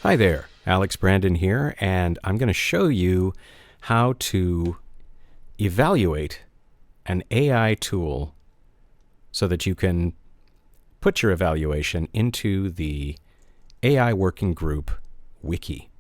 Hi there, Alex Brandon here, and I'm going to show you how to evaluate an AI tool so that you can put your evaluation into the AI working group Wiki.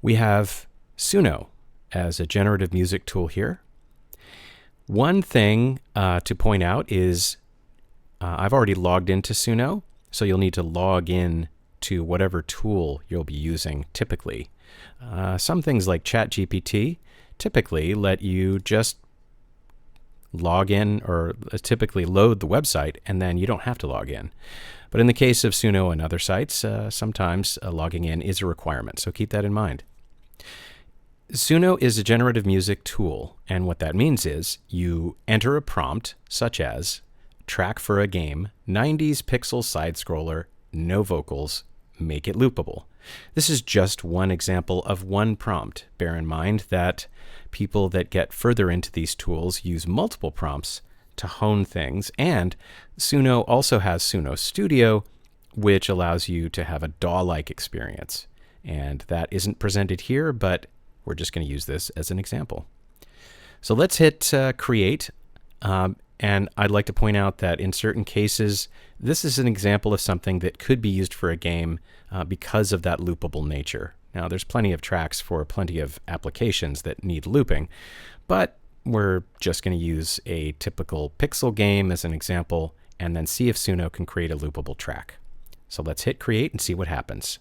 We have Suno as a generative music tool here. One thing to point out is I've already logged into Suno, so you'll need to log in to whatever tool you'll be using typically. Some things like ChatGPT typically let you just log in or typically load the website and then you don't have to log in. But in the case of Suno and other sites, sometimes logging in is a requirement, so keep that in mind. Suno is a generative music tool, and what that means is you enter a prompt such as track for a game, 90s pixel side scroller, no vocals, make it loopable. This is just one example of one prompt. Bear in mind that people that get further into these tools use multiple prompts to hone things, and Suno also has Suno Studio, which allows you to have a DAW-like experience. And that isn't presented here, but we're just going to use this as an example. So let's hit create. And I'd like to point out that in certain cases, this is an example of something that could be used for a game because of that loopable nature. Now, there's plenty of tracks for plenty of applications that need looping, but we're just going to use a typical pixel game as an example and then see if Suno can create a loopable track. So let's hit create and see what happens.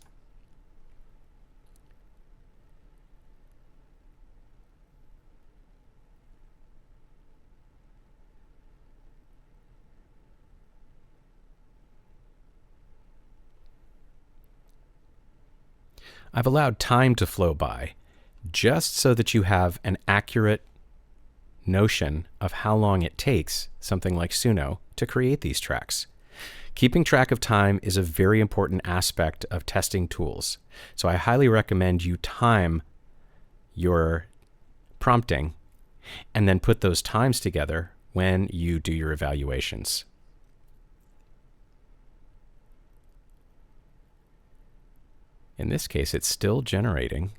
I've allowed time to flow by just so that you have an accurate notion of how long it takes something like Suno to create these tracks. Keeping track of time is a very important aspect of testing tools. So I highly recommend you time your prompting and then put those times together when you do your evaluations. In this case, it's still generating.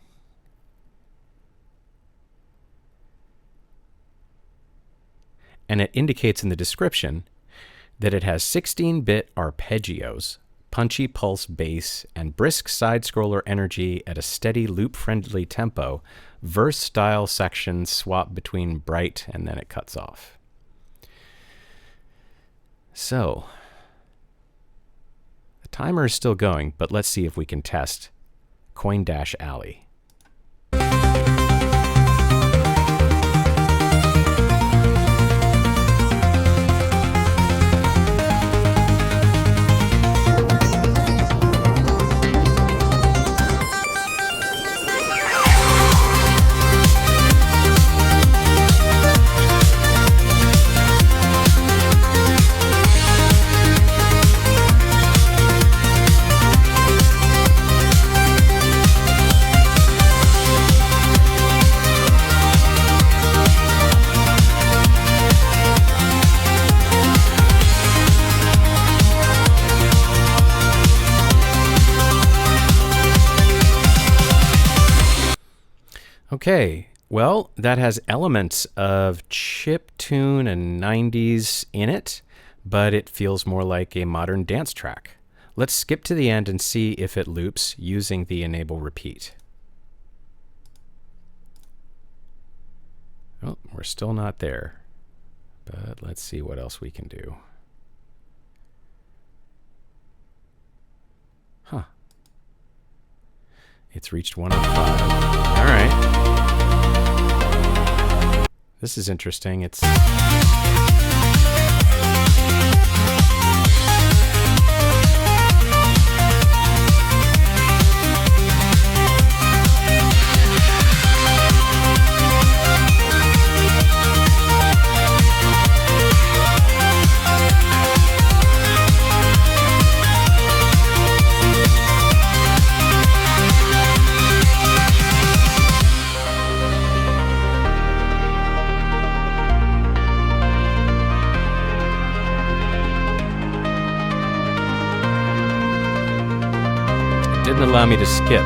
And it indicates in the description that it has 16-bit arpeggios, punchy pulse bass, and brisk side-scroller energy at a steady loop-friendly tempo. Verse-style sections swap between bright, and then it cuts off. So the timer is still going, but let's see if we can test Coin-Alley. Okay, well, that has elements of chiptune and 90s in it, but it feels more like a modern dance track. Let's skip to the end and see if it loops using the enable repeat. Oh, we're still not there, but let's see what else we can do. Huh. It's reached 105. All right. This is interesting. It's didn't allow me to skip.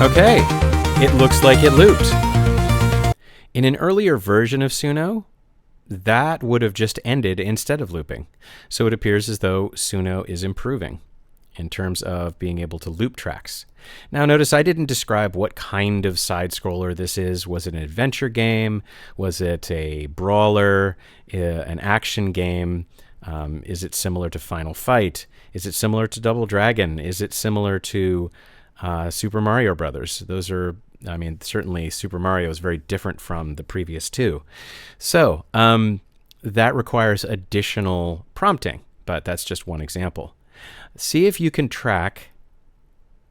Okay, it looks like it looped. In an earlier version of Suno, that would have just ended instead of looping. So it appears as though Suno is improving in terms of being able to loop tracks. Now notice I didn't describe what kind of side scroller this is. Was it an adventure game? Was it a brawler? An action game? Is it similar to Final Fight? Is it similar to Double Dragon? Is it similar to Super Mario Brothers? Those are, I mean, certainly Super Mario is very different from the previous two. So that requires additional prompting, but that's just one example. See if you can track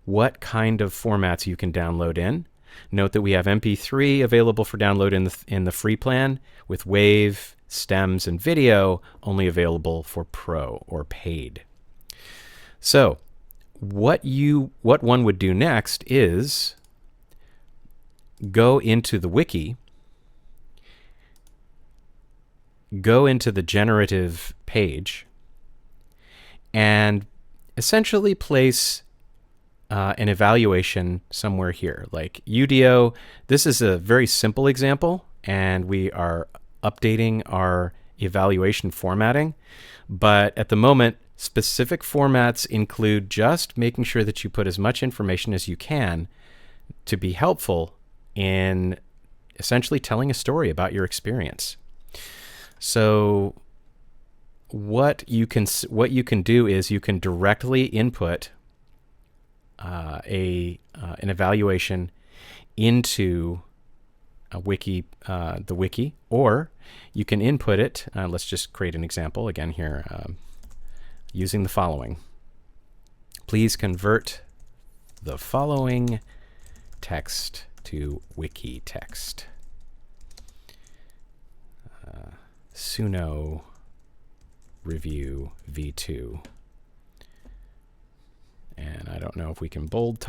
what kind of formats you can download in. Note that we have MP3 available for download in the free plan, with WAV, stems, and video only available for Pro or paid. So what one would do next is go into the wiki, go into the generative page, and essentially place an evaluation somewhere here, like UDO. This is a very simple example, and we are updating our evaluation formatting. But at the moment, specific formats include just making sure that you put as much information as you can to be helpful in essentially telling a story about your experience. So what you can do is you can directly input an evaluation into a wiki, the wiki, or you can input it. Let's just create an example again here, using the following. Please convert the following text to wiki text. Suno review v2. And I don't know if we can bold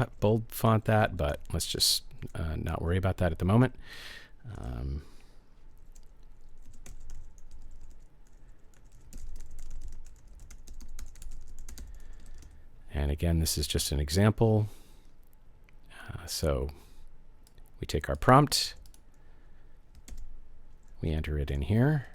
font that, but let's just not worry about that at the moment. And again, this is just an example. So we take our prompt, we enter it in here.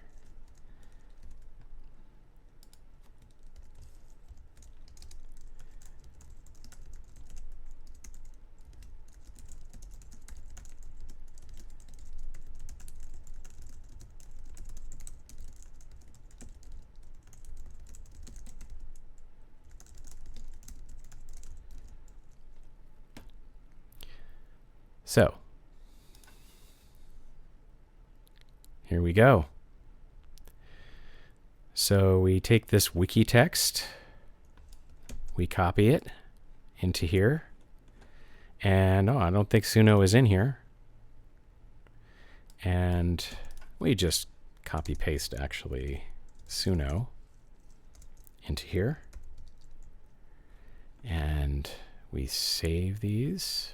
So here we go. So we take this wiki text, we copy it into here, and I don't think Suno is in here. And we just copy paste actually Suno into here. And we save these.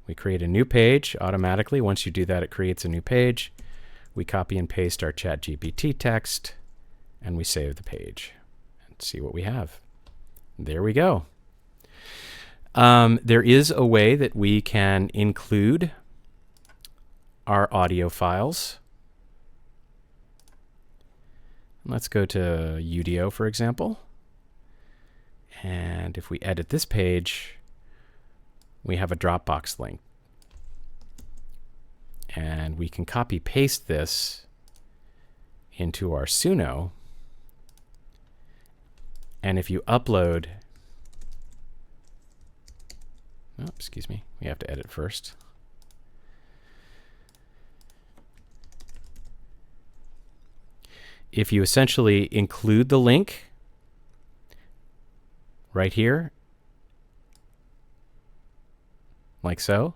We create a new page automatically. Once you do that, it creates a new page. We copy and paste our ChatGPT text, and we save the page and see what we have. There we go. There is a way that we can include our audio files. Let's go to UDO, for example. And if we edit this page, we have a Dropbox link. And we can copy paste this into our Suno. And if you upload, oh, excuse me, we have to edit first. If you essentially include the link right here, like so,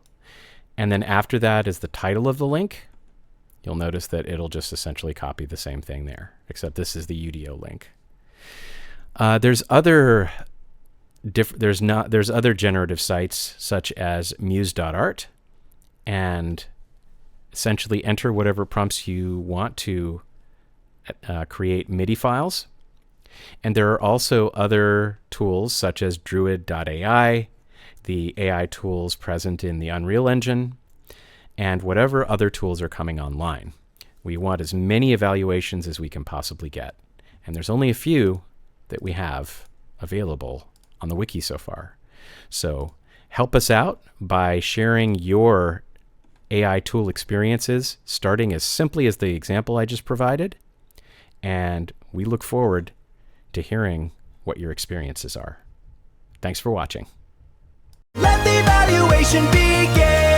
and then after that is the title of the link, you'll notice that it'll just essentially copy the same thing there, except this is the UDO link. There's other generative sites such as muse.art, and essentially enter whatever prompts you want to create MIDI files. And there are also other tools such as druid.ai, the AI tools present in the Unreal Engine, and whatever other tools are coming online. We want as many evaluations as we can possibly get. And there's only a few that we have available on the wiki so far. So help us out by sharing your AI tool experiences, starting as simply as the example I just provided. And we look forward to hearing what your experiences are. Thanks for watching. Let the evaluation begin.